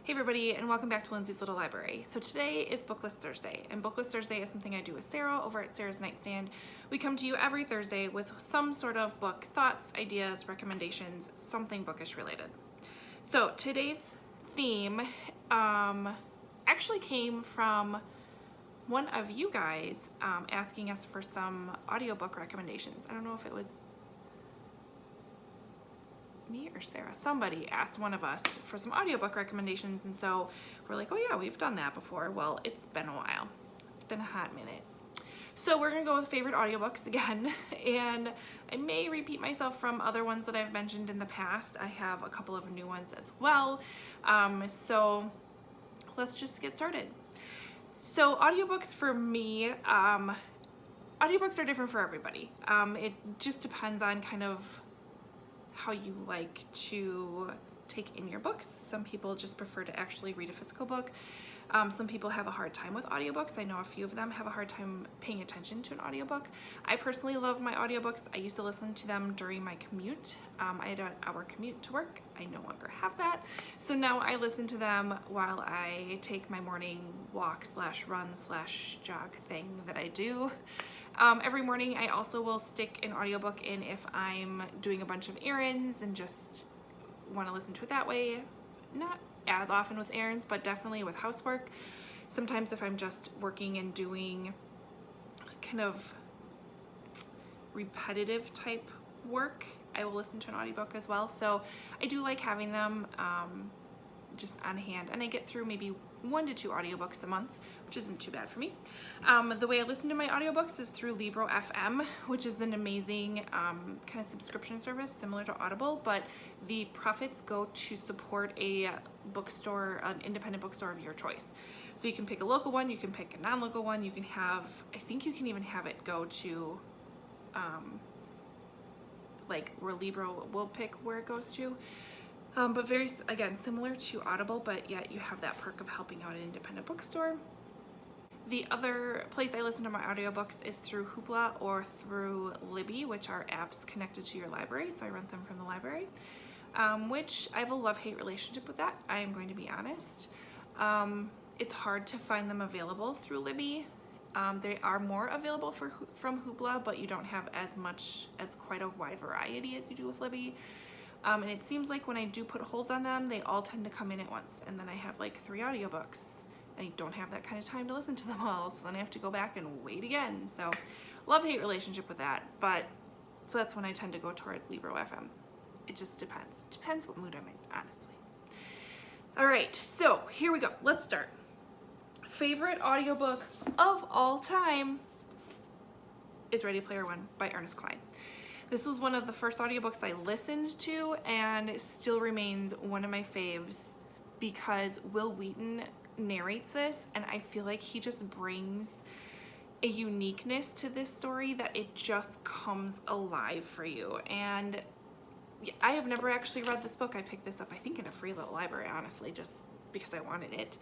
Hey everybody, and welcome back to Lindsey's Little Library. So today is BookList Thursday, and BookList Thursday is something I do with Sarah over at Sarah's Nightstand. We come to you every Thursday with some sort of book, thoughts, ideas, recommendations, something bookish related. So today's theme actually came from one of you guys asking us for some audiobook recommendations. I don't know if it was me or Sarah, somebody asked one of us for some audiobook recommendations, and so we're like, oh yeah, we've done that before. Well, it's been a while. It's been a hot minute. So we're gonna go with favorite audiobooks again, and I may repeat myself from other ones that I've mentioned in the past. I have a couple of new ones as well. So let's just get started. So audiobooks for me, audiobooks are different for everybody. It just depends on kind of how you like to take in your books. Some people just prefer to actually read a physical book. Some people have a hard time with audiobooks. I know a few of them have a hard time paying attention to an audiobook. I personally love my audiobooks. I used to listen to them during my commute. I had an hour commute to work. I no longer have that. So now I listen to them while I take my morning walk / run / jog thing that I do. Every morning I also will stick an audiobook in if I'm doing a bunch of errands and just want to listen to it that way. Not as often with errands, but definitely with housework. Sometimes if I'm just working and doing kind of repetitive type work, I will listen to an audiobook as well. So I do like having them just on hand, and I get through maybe 1 to 2 audiobooks a month, which isn't too bad for me. The way I listen to my audiobooks is through Libro FM, which is an amazing kind of subscription service similar to Audible, but the profits go to support a bookstore, an independent bookstore of your choice. So you can pick a local one, you can pick a non-local one, you can have, I think you can even have it go to like where Libro will pick where it goes to. But very, again, similar to Audible, but yet you have that perk of helping out an independent bookstore. The other place I listen to my audiobooks is through Hoopla or through Libby, which are apps connected to your library, so I rent them from the library, which I have a love-hate relationship with that, I am going to be honest. It's hard to find them available through Libby. They are more available from Hoopla, but you don't have as quite a wide variety as you do with Libby. And it seems like when I do put holds on them, they all tend to come in at once, and then I have like 3 audiobooks, and I don't have that kind of time to listen to them all, so then I have to go back and wait again. So love-hate relationship with that, but so that's when I tend to go towards Libro FM. It just depends. It depends what mood I'm in, honestly. All right, so here we go. Let's start. Favorite audiobook of all time is Ready Player One by Ernest Cline. This was one of the first audiobooks I listened to, and it still remains one of my faves because Will Wheaton narrates this, and I feel like he just brings a uniqueness to this story that it just comes alive for you. And I have never actually read this book. I picked this up, I think, in a free little library, honestly, just because I wanted it.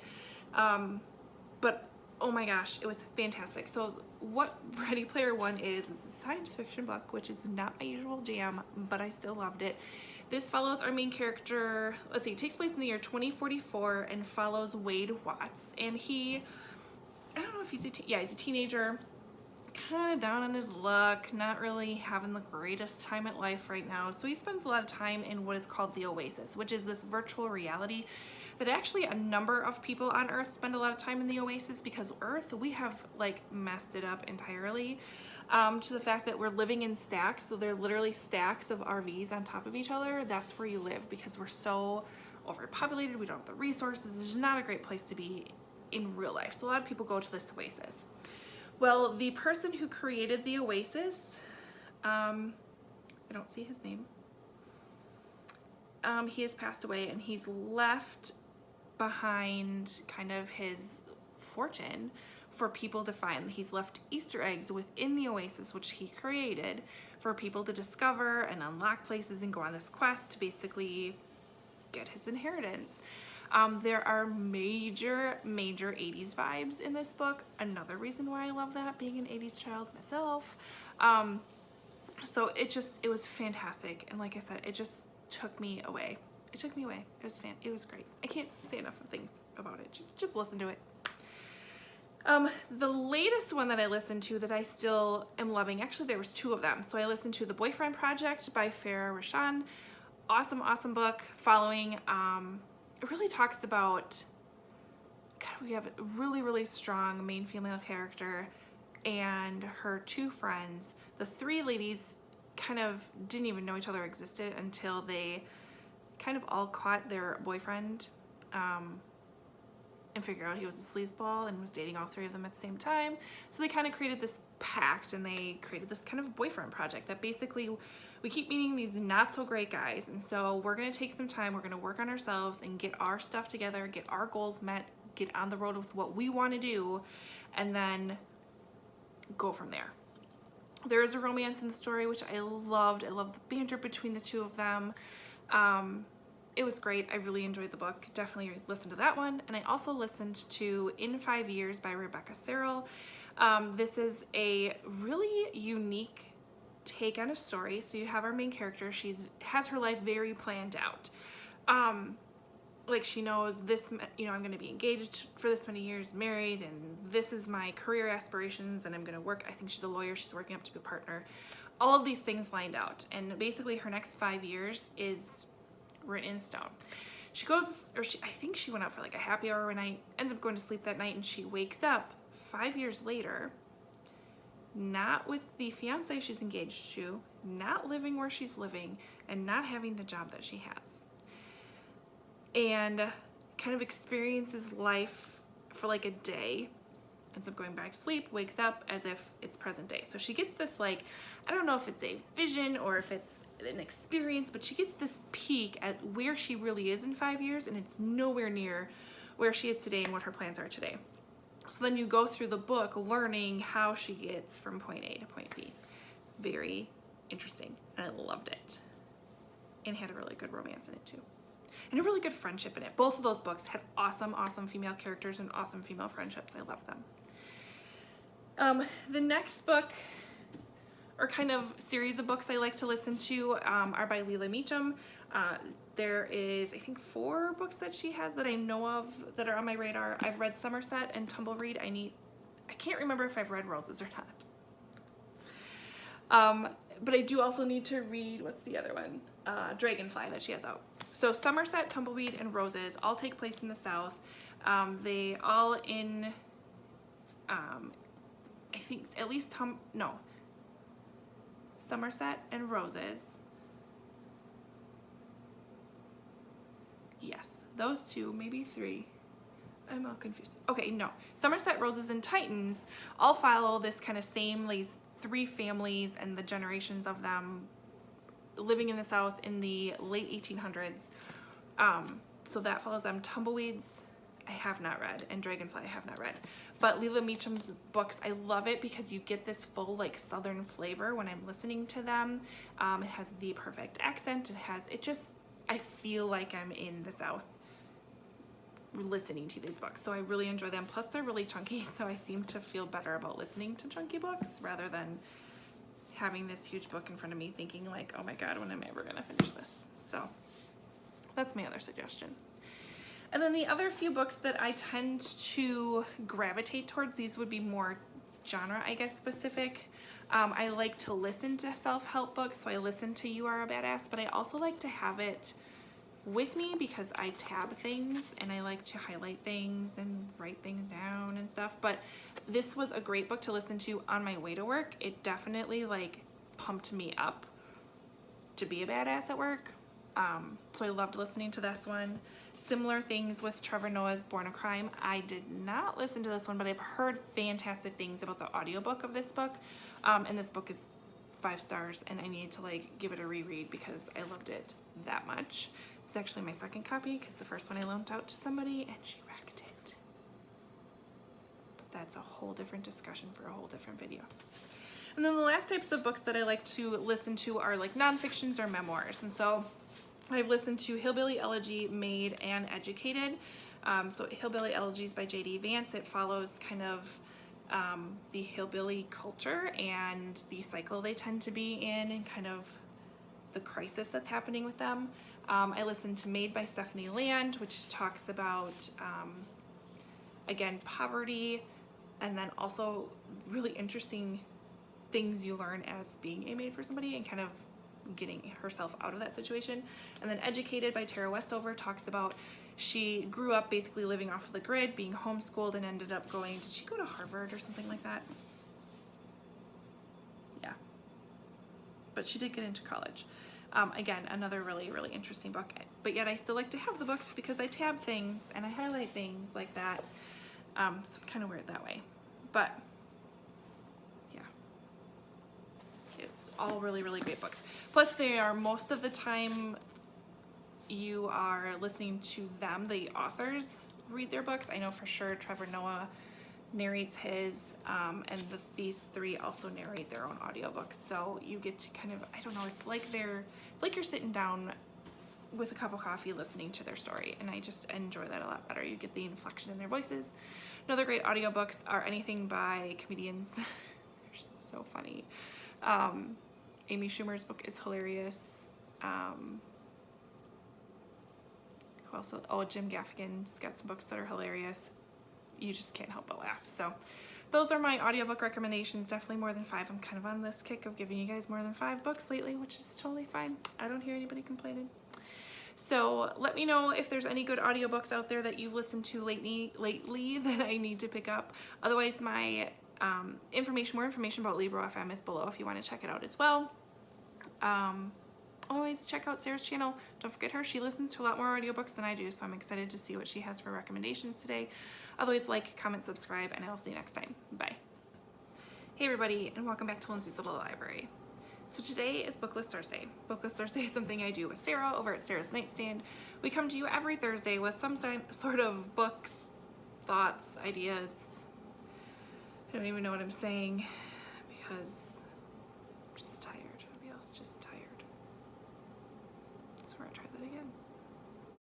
But oh my gosh, it was fantastic. So what Ready Player One is a science fiction book, which is not my usual jam, but I still loved it. This follows our main character, let's see, it takes place in the year 2044 and follows Wade Watts. And I don't know if he's he's a teenager, kind of down on his luck, not really having the greatest time at life right now. So he spends a lot of time in what is called the Oasis, which is this virtual reality that actually a number of people on Earth spend a lot of time in the Oasis, because Earth, we have like messed it up entirely to the fact that we're living in stacks. So they're literally stacks of RVs on top of each other. That's where you live because we're so overpopulated. We don't have the resources. It's not a great place to be in real life. So a lot of people go to this Oasis. Well, the person who created the Oasis, I don't see his name. He has passed away, and he's left behind kind of his fortune for people to find. He's left Easter eggs within the Oasis, which he created, for people to discover and unlock places and go on this quest to basically get his inheritance. There are major 80s vibes in this book. Another reason why I love that, being an 80s child myself. So it was fantastic. And like I said, it just took me away. It took me away. It was great. I can't say enough of things about it. Just listen to it. The latest one that I listened to that I still am loving, actually there was 2 of them. So I listened to The Boyfriend Project by Farah Rashan. Awesome book following, it really talks about, God, we have a really strong main female character and her 2 friends. The 3 ladies kind of didn't even know each other existed until they kind of all caught their boyfriend and figured out he was a sleazeball and was dating all 3 of them at the same time. So they kind of created this pact, and they created this kind of boyfriend project that basically we keep meeting these not so great guys, and so we're going to take some time, we're going to work on ourselves and get our stuff together, get our goals met, get on the road with what we want to do, and then go from there. There is a romance in the story, which I loved. I loved the banter between the 2 of them. It was great. I really enjoyed the book. Definitely listen to that one. And I also listened to In 5 Years by Rebecca Serrell. This is a really unique take on a story. So you have our main character. She has her life very planned out. Like she knows this, you know, I'm going to be engaged for this many years, married, and this is my career aspirations, and I'm going to work. I think she's a lawyer. She's working up to be a partner. All of these things lined out. And basically her next 5 years is written in stone. She goes, I think she went out for like a happy hour one night, ends up going to sleep that night, and she wakes up 5 years later, not with the fiance she's engaged to, not living where she's living, and not having the job that she has. And kind of experiences life for like a day, ends up going back to sleep, wakes up as if it's present day. So she gets this, like, I don't know if it's a vision or if it's an experience, but she gets this peek at where she really is in 5 years, and it's nowhere near where she is today and what her plans are today. So then you go through the book learning how she gets from point A to point B. Very interesting, and I loved it. And had a really good romance in it too. And a really good friendship in it. Both of those books had awesome female characters and awesome female friendships. I loved them. The next book, or kind of series of books I like to listen to, are by Leila Meacham. There is, I think, 4 books that she has that I know of that are on my radar. I've read Somerset and Tumbleweed. I can't remember if I've read Roses or not. But I do also need to read, what's the other one? Dragonfly that she has out. So Somerset, Tumbleweed, and Roses all take place in the South. They all in, I think at least, Somerset and Roses. Yes, those 2, maybe 3. I'm all confused. Okay, no. Somerset, Roses, and Titans all follow this kind of same, like, 3 families and the generations of them living in the South in the late 1800s. So that follows them. Tumbleweeds I have not read, and Dragonfly I have not read. But Leila Meacham's books, I love it because you get this full, like, Southern flavor when I'm listening to them. It has the perfect accent. I feel like I'm in the South listening to these books. So I really enjoy them. Plus they're really chunky, so I seem to feel better about listening to chunky books rather than having this huge book in front of me thinking like, oh my God, when am I ever gonna finish this? So that's my other suggestion. And then the other few books that I tend to gravitate towards, these would be more genre, I guess, specific. I like to listen to self-help books, so I listen to You Are a Badass, but I also like to have it with me because I tab things and I like to highlight things and write things down and stuff. But this was a great book to listen to on my way to work. It definitely, like, pumped me up to be a badass at work. So I loved listening to this one. Similar things with Trevor Noah's Born a Crime. I did not listen to this one, but I've heard fantastic things about the audiobook of this book. And this book is 5 stars, and I need to, like, give it a reread because I loved it that much. It's actually my second copy because the first one I loaned out to somebody and she wrecked it. But that's a whole different discussion for a whole different video. And then the last types of books that I like to listen to are like nonfictions or memoirs. And so I've listened to Hillbilly Elegy, Made, and Educated. So Hillbilly Elegy is by J.D. Vance. It follows kind of the hillbilly culture and the cycle they tend to be in and kind of the crisis that's happening with them. I listened to Made by Stephanie Land, which talks about, again, poverty, and then also really interesting things you learn as being a maid for somebody and kind of getting herself out of that situation. And then Educated by Tara Westover talks about she grew up basically living off of the grid, being homeschooled, and ended up going, did she go to Harvard or something like that? Yeah. But she did get into college. Again, another really, really interesting book. But yet I still like to have the books because I tab things and I highlight things like that. So I'm kind of weird that way. But yeah. It's all really, really great books. Plus they are most of the time you are listening to them, the authors, read their books. I know for sure Trevor Noah narrates his, and these three also narrate their own audiobooks. So you get to kind of, I don't know, it's like you're sitting down with a cup of coffee listening to their story, and I just enjoy that a lot better. You get the inflection in their voices. Another great audiobooks are anything by comedians. They're so funny. Amy Schumer's book is hilarious. Who else? Oh, Jim Gaffigan's got some books that are hilarious. You just can't help but laugh. So those are my audiobook recommendations. Definitely more than 5. I'm kind of on this kick of giving you guys more than 5 books lately, which is totally fine. I don't hear anybody complaining. So let me know if there's any good audiobooks out there that you've listened to lately that I need to pick up. Otherwise, my more information about Libro FM is below if you want to check it out as well. Otherwise, check out Sarah's channel. Don't forget her. She listens to a lot more audiobooks than I do, so I'm excited to see what she has for recommendations today. Otherwise, like, comment, subscribe, and I'll see you next time. Bye. Hey everybody, and welcome back to Lindsey's Little Library. So today is BookList Thursday. BookList Thursday is something I do with Sarah over at Sarah's Nightstand. We come to you every Thursday with some sort of books, thoughts, ideas. I don't even know what I'm saying because I'm just tired. Everybody else is just tired. So we're gonna try that again.